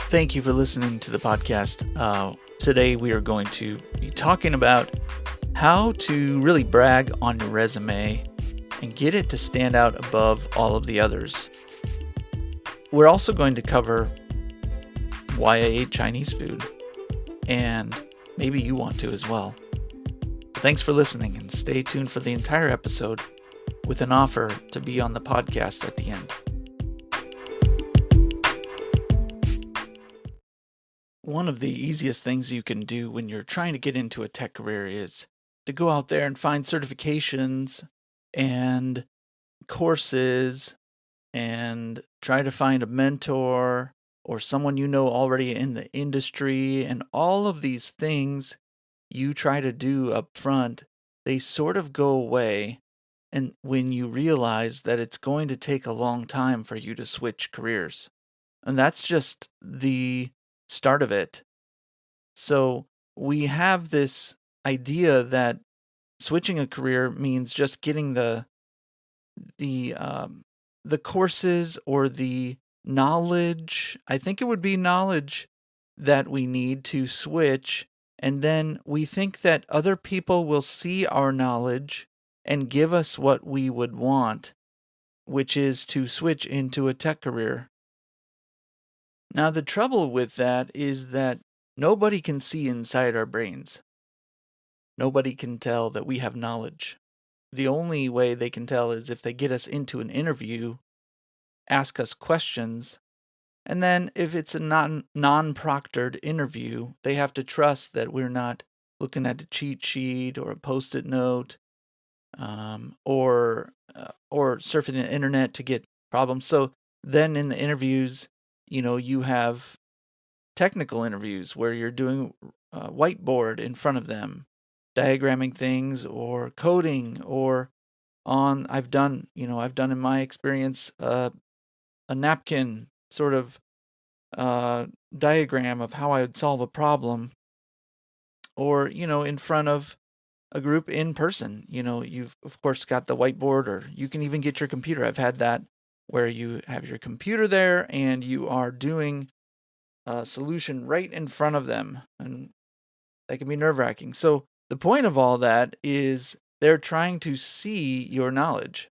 Thank you for listening to the podcast. Today we are going to be talking about how to really brag on your resume and get it to stand out above all of the others. We're also going to cover why I ate Chinese food, and maybe you want to as well. Thanks for listening, and stay tuned for the entire episode with an offer to be on the podcast at the end. One of the easiest things you can do when you're trying to get into a tech career is to go out there and find certifications and courses and try to find a mentor or someone you know already in the industry. And all of these things you try to do up front, they sort of go away. And when you realize that it's going to take a long time for you to switch careers. And that's just the start of it. So we have this idea that switching a career means just getting the the courses or the knowledge. I think it would be knowledge that we need to switch, and then we think that other people will see our knowledge and give us what we would want, which is to switch into a tech career. Now, the trouble with that is that nobody can see inside our brains. Nobody can tell that we have knowledge. The only way they can tell is if they get us into an interview, ask us questions, and then if it's a non-proctored interview, they have to trust that we're not looking at a cheat sheet or a post-it note, or surfing the internet to get problems. So then in the interviews, you have technical interviews where you're doing a whiteboard in front of them, diagramming things or coding, or I've done in my experience a napkin sort of diagram of how I would solve a problem, or in front of a group in person. You've of course got the whiteboard, or you can even get your computer. I've had that where you have your computer there and you are doing a solution right in front of them, and that can be nerve-wracking. So the point of all that is they're trying to see your knowledge,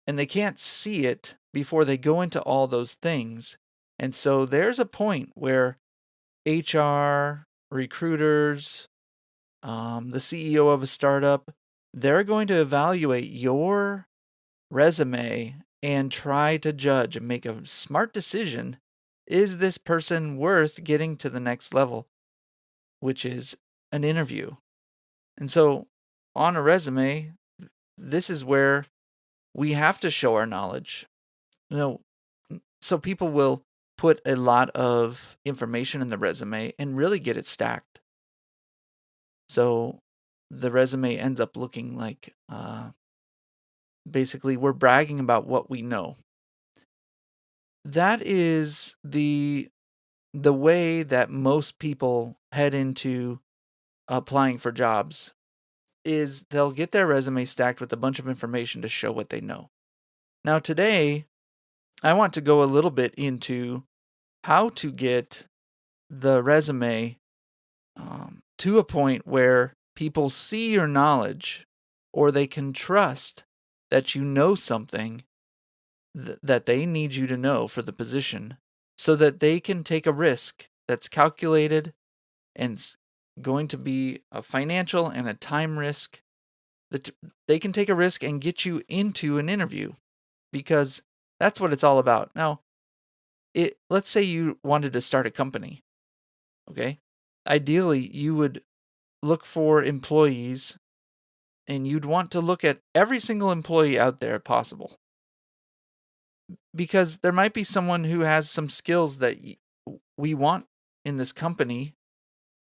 and they can't see it before they go into all those things. And so there's a point where HR, recruiters, the CEO of a startup, they're going to evaluate your resume and try to judge and make a smart decision. Is this person worth getting to the next level, which is an interview? And so on a resume, this is where we have to show our knowledge. So people will put a lot of information in the resume and really get it stacked. So the resume ends up looking like basically we're bragging about what we know. That is the way that most people head into applying for jobs, is they'll get their resume stacked with a bunch of information to show what they know. Now today, I want to go a little bit into how to get the resume to a point where people see your knowledge, or they can trust that you know something that they need you to know for the position, so that they can take a risk that's calculated and going to be a financial and a time risk. That they can take a risk and get you into an interview, because that's what it's all about. Now, let's say you wanted to start a company, okay? Ideally, you would look for employees, and you'd want to look at every single employee out there possible, because there might be someone who has some skills that we want in this company,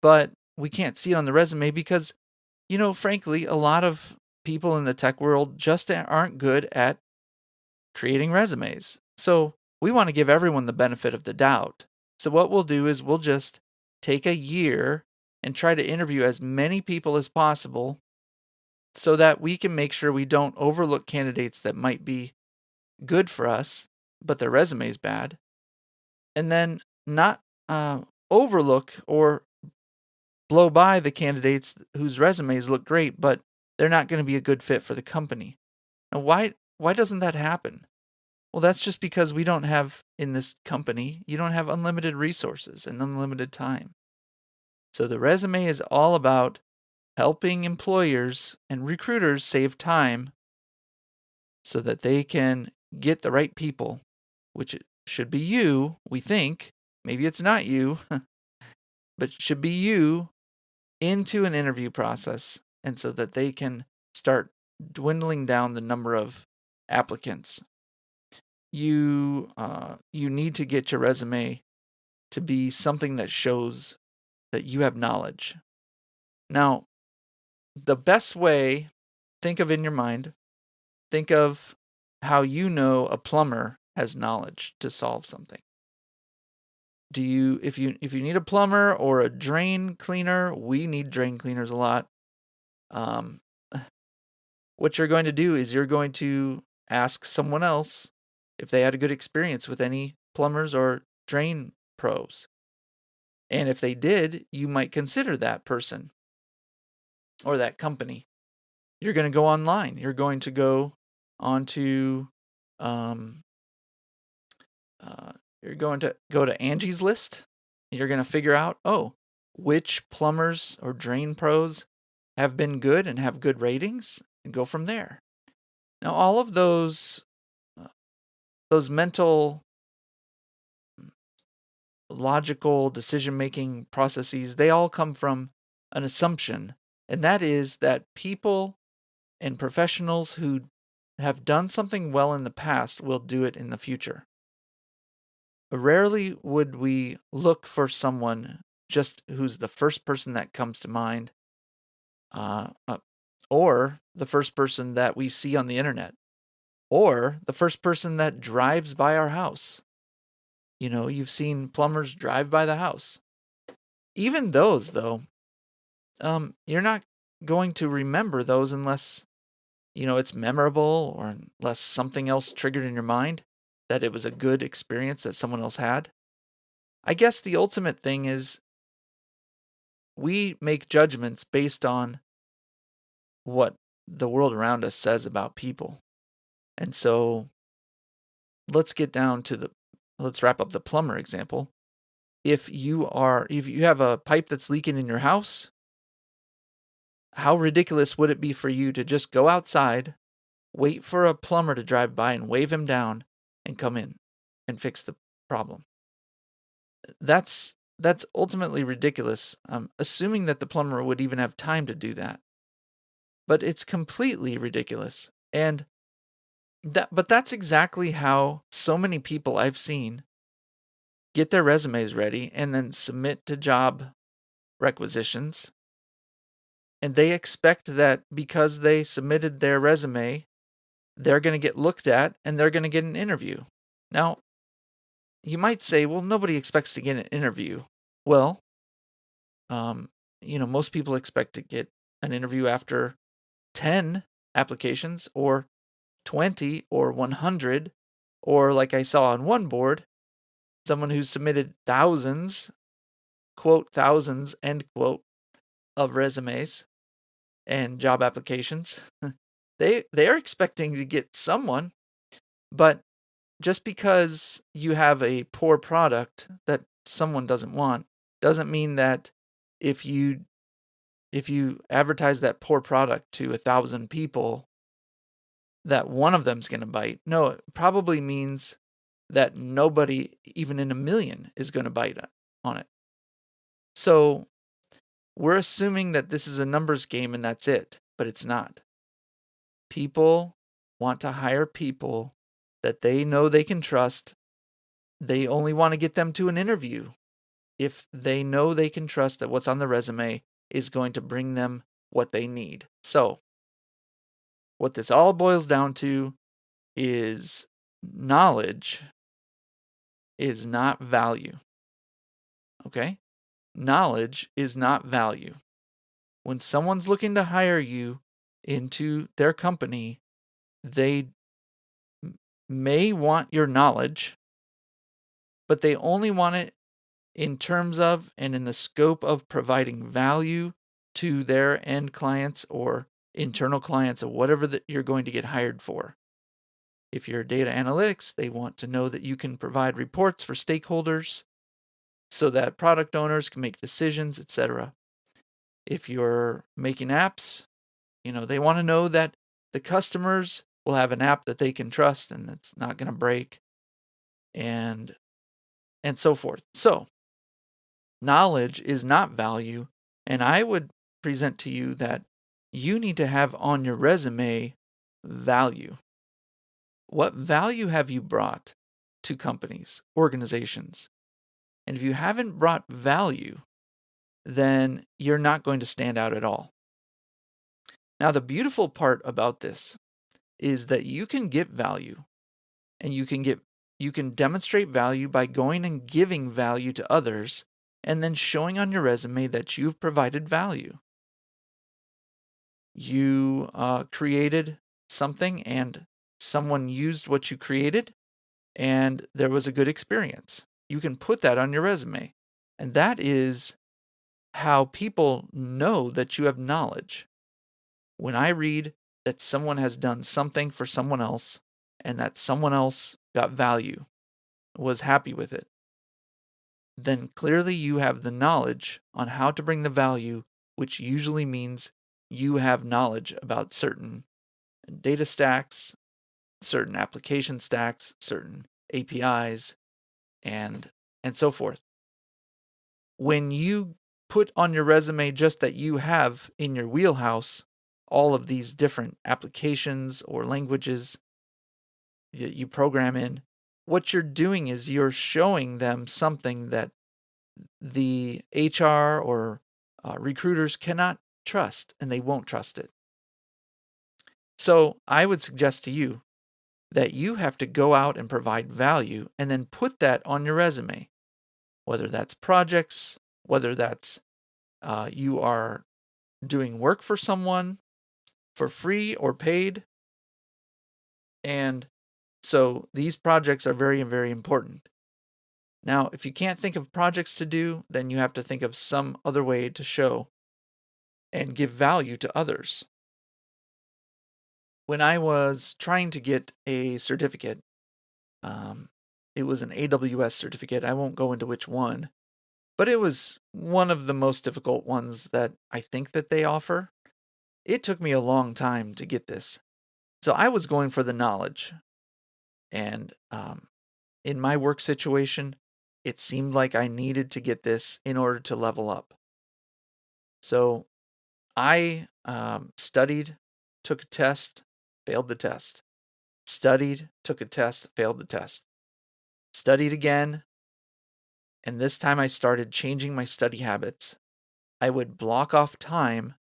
but we can't see it on the resume because, frankly, a lot of people in the tech world just aren't good at creating resumes. So we want to give everyone the benefit of the doubt. So what we'll do is we'll just take a year and try to interview as many people as possible, so that we can make sure we don't overlook candidates that might be good for us, but their resume is bad. And then not overlook or blow by the candidates whose resumes look great, but they're not going to be a good fit for the company. Now, why doesn't that happen? Well, that's just because we don't have in this company, you don't have unlimited resources and unlimited time. So the resume is all about helping employers and recruiters save time so that they can get the right people, which should be you, we think. Maybe it's not you, but it should be you into an interview process, and so that they can start dwindling down the number of applicants. You need to get your resume to be something that shows that you have knowledge. Now, the best way, think of in your mind, think of how you know a plumber has knowledge to solve something. If you need a plumber or a drain cleaner, we need drain cleaners a lot. Um, what you're going to do is you're going to ask someone else if they had a good experience with any plumbers or drain pros. And if they did, you might consider that person or that company. You're going to go online. You're going to go onto, um, you're going to go to Angie's List. You're going to figure out, which plumbers or drain pros have been good and have good ratings, and go from there. Now, all of those mental, logical decision-making processes, they all come from an assumption, and that is that people and professionals who have done something well in the past will do it in the future. Rarely would we look for someone just who's the first person that comes to mind, or the first person that we see on the internet, or the first person that drives by our house. You've seen plumbers drive by the house. Even those, though, you're not going to remember those unless, it's memorable, or unless something else triggered in your mind that it was a good experience that someone else had. I guess the ultimate thing is we make judgments based on what the world around us says about people. And so let's wrap up the plumber example. If you have a pipe that's leaking in your house, how ridiculous would it be for you to just go outside, wait for a plumber to drive by and wave him down and come in and fix the problem? That's ultimately ridiculous, assuming that the plumber would even have time to do that. But it's completely ridiculous. And but that's exactly how so many people I've seen get their resumes ready and then submit to job requisitions. And they expect that because they submitted their resume, they're going to get looked at and they're going to get an interview. Now, you might say, well, nobody expects to get an interview. Well, most people expect to get an interview after 10 applications, or 20, or 100, or like I saw on one board, someone who submitted thousands, quote, thousands, end quote, of resumes and job applications. They're expecting to get someone, but just because you have a poor product that someone doesn't want doesn't mean that if you advertise that poor product to 1,000 people, that one of them's going to bite. No, it probably means that nobody, even in a million, is going to bite on it. So we're assuming that this is a numbers game and that's it, but it's not. People want to hire people that they know they can trust. They only want to get them to an interview if they know they can trust that what's on the resume is going to bring them what they need. So what this all boils down to is knowledge is not value. Okay? Knowledge is not value. When someone's looking to hire you into their company, they may want your knowledge, but they only want it in terms of and in the scope of providing value to their end clients or internal clients or whatever that you're going to get hired for. If you're data analytics, they want to know that you can provide reports for stakeholders so that product owners can make decisions, etc. If you're making apps, they want to know that the customers will have an app that they can trust and that's not going to break, and so forth. So, knowledge is not value, and I would present to you that you need to have on your resume value. What value have you brought to companies, organizations? And if you haven't brought value, then you're not going to stand out at all. Now, the beautiful part about this is that you can get value, and you can demonstrate value by going and giving value to others and then showing on your resume that you've provided value. You created something and someone used what you created and there was a good experience. You can put that on your resume. And that is how people know that you have knowledge. When I read that someone has done something for someone else and that someone else got value, was happy with it, then clearly you have the knowledge on how to bring the value, which usually means you have knowledge about certain data stacks, certain application stacks, certain APIs, and so forth. When you put on your resume just that you have in your wheelhouse all of these different applications or languages that you program in, what you're doing is you're showing them something that the HR or recruiters cannot trust, and they won't trust it. So I would suggest to you that you have to go out and provide value and then put that on your resume, whether that's projects, whether that's you are doing work for someone for free or paid. And so these projects are very, very important. Now, if you can't think of projects to do, then you have to think of some other way to show and give value to others. When I was trying to get a certificate, it was an AWS certificate. I won't go into which one, but it was one of the most difficult ones that I think that they offer. It took me a long time to get this. So I was going for the knowledge. And in my work situation, it seemed like I needed to get this in order to level up. So I studied, took a test, failed the test. Studied, took a test, failed the test. Studied again, and this time I started changing my study habits. I would block off time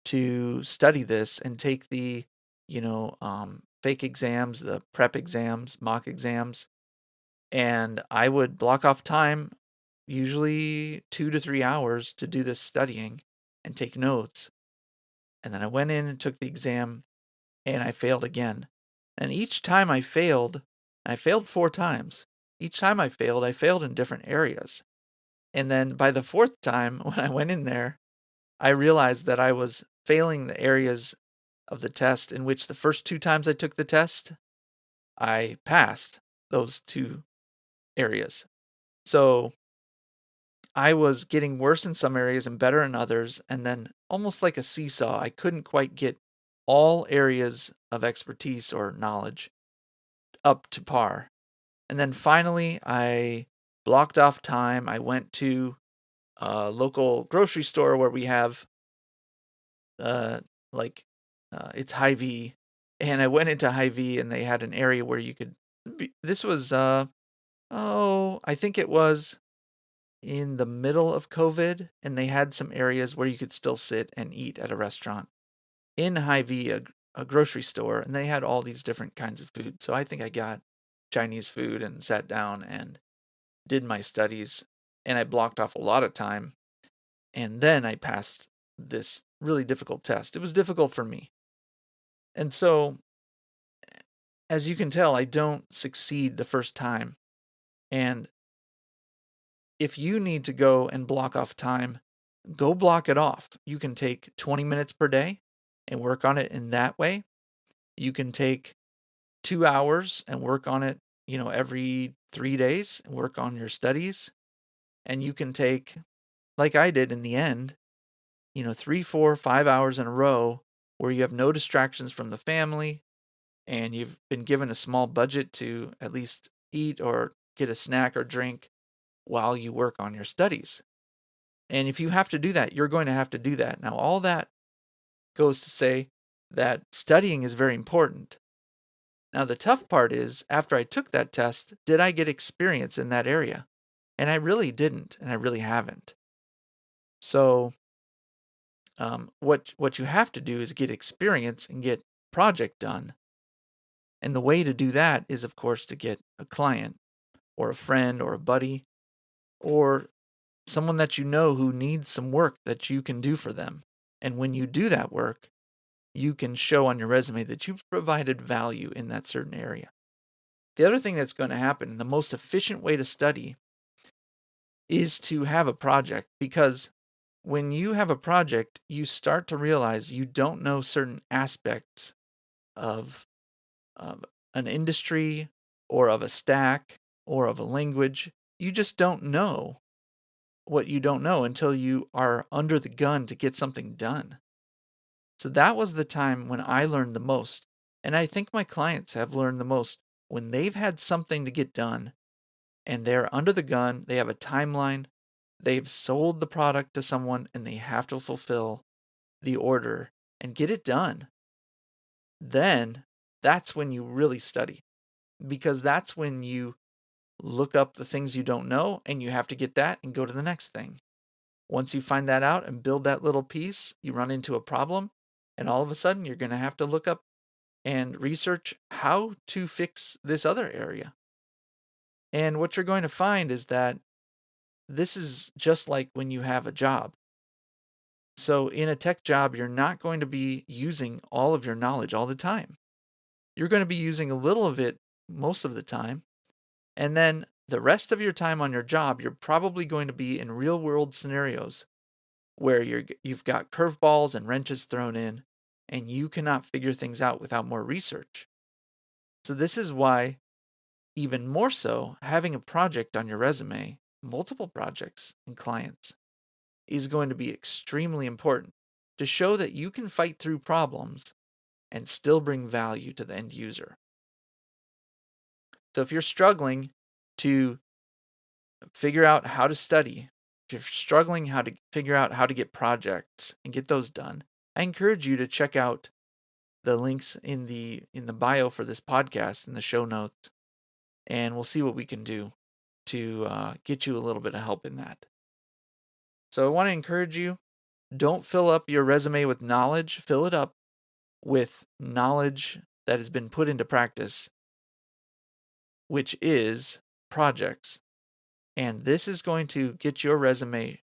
to study this and take the, fake exams, the prep exams, mock exams, and I would block off time, usually 2 to 3 hours, to do this studying and take notes. And then I went in and took the exam, and I failed again. And each time I failed 4 times. Each time I failed in different areas. And then by the 4th time, when I went in there, I realized that I was failing the areas of the test in which the first 2 times I took the test, I passed those 2 areas. So I was getting worse in some areas and better in others, and then almost like a seesaw, I couldn't quite get all areas of expertise or knowledge up to par. And then finally, I blocked off time. I went to a local grocery store where we have, like, it's Hy-Vee. And I went into Hy-Vee and they had an area where you could, this was, I think it was in the middle of COVID, and they had some areas where you could still sit and eat at a restaurant in Hy-Vee, a grocery store, and they had all these different kinds of food. So I think I got Chinese food and sat down and did my studies, and I blocked off a lot of time, and then I passed this really difficult test. It was difficult for me. And so, as you can tell, I don't succeed the first time. And if you need to go and block off time, go block it off. You can take 20 minutes per day and work on it in that way. You can take 2 hours and work on it, every 3 days and work on your studies. And you can take, like I did in the end, 3, 4, 5 hours in a row where you have no distractions from the family and you've been given a small budget to at least eat or get a snack or drink while you work on your studies. And if you have to do that, you're going to have to do that. Now, all that goes to say that studying is very important. Now, the tough part is, after I took that test, did I get experience in that area? And I really didn't, and I really haven't. So, what you have to do is get experience and get project done. And the way to do that is, of course, to get a client or a friend or a buddy or someone that you know who needs some work that you can do for them. And when you do that work, you can show on your resume that you've provided value in that certain area. The other thing that's going to happen, the most efficient way to study, is to have a project, because when you have a project, you start to realize you don't know certain aspects of an industry or of a stack or of a language. You just don't know what you don't know until you are under the gun to get something done. So that was the time when I learned the most. And I think my clients have learned the most when they've had something to get done and they're under the gun, they have a timeline, they've sold the product to someone and they have to fulfill the order and get it done. Then that's when you really study, because that's when you look up the things you don't know and you have to get that and go to the next thing. Once you find that out and build that little piece, you run into a problem, and all of a sudden you're going to have to look up and research how to fix this other area. And what you're going to find is that this is just like when you have a job. So in a tech job, you're not going to be using all of your knowledge all the time. You're going to be using a little of it most of the time. And then the rest of your time on your job, you're probably going to be in real world scenarios where you've got curveballs and wrenches thrown in, and you cannot figure things out without more research. So this is why, even more so, having a project on your resume, multiple projects and clients, is going to be extremely important to show that you can fight through problems and still bring value to the end user. So if you're struggling to figure out how to study, if you're struggling how to figure out how to get projects and get those done, I encourage you to check out the links in the bio for this podcast in the show notes, and we'll see what we can do to get you a little bit of help in that. So I want to encourage you, don't fill up your resume with knowledge, fill it up with knowledge that has been put into practice, which is projects. And this is going to get your resume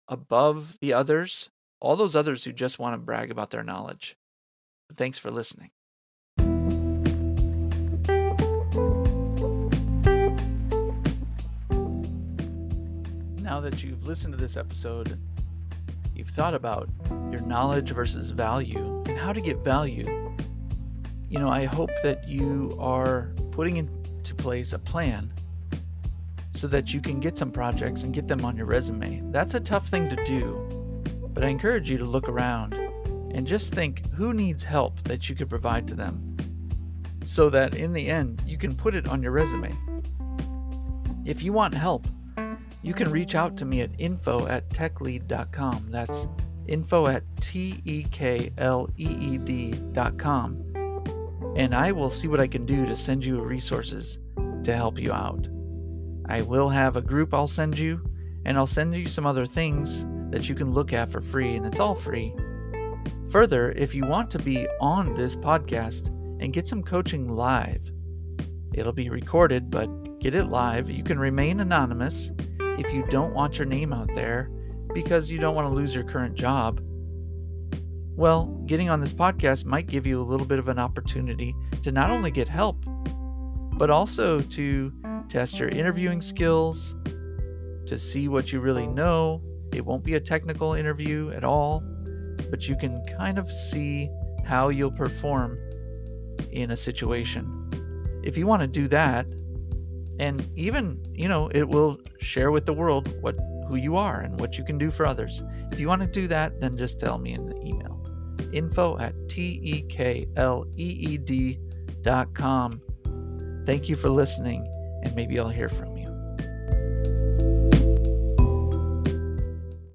above the others, all those others who just want to brag about their knowledge. Thanks for listening. Now that you've listened to this episode, you've thought about your knowledge versus value and how to get value. I hope that you are putting into place a plan so that you can get some projects and get them on your resume. That's a tough thing to do, but I encourage you to look around and just think who needs help that you could provide to them so that in the end you can put it on your resume. If you want help, you can reach out to me at info@techlead.com. That's info@techleed.com. And I will see what I can do to send you resources to help you out. I will have a group I'll send you, and I'll send you some other things that you can look at for free, and it's all free. Further, if you want to be on this podcast and get some coaching live, it'll be recorded, but get it live. You can remain anonymous if you don't want your name out there because you don't want to lose your current job. Well, getting on this podcast might give you a little bit of an opportunity to not only get help, but also to test your interviewing skills, to see what you really know. It won't be a technical interview at all, but you can kind of see how you'll perform in a situation. If you want to do that, and even, it will share with the world who you are and what you can do for others. If you want to do that, then just tell me in the email. info@tekled.com. Thank you for listening, and maybe I'll hear from you.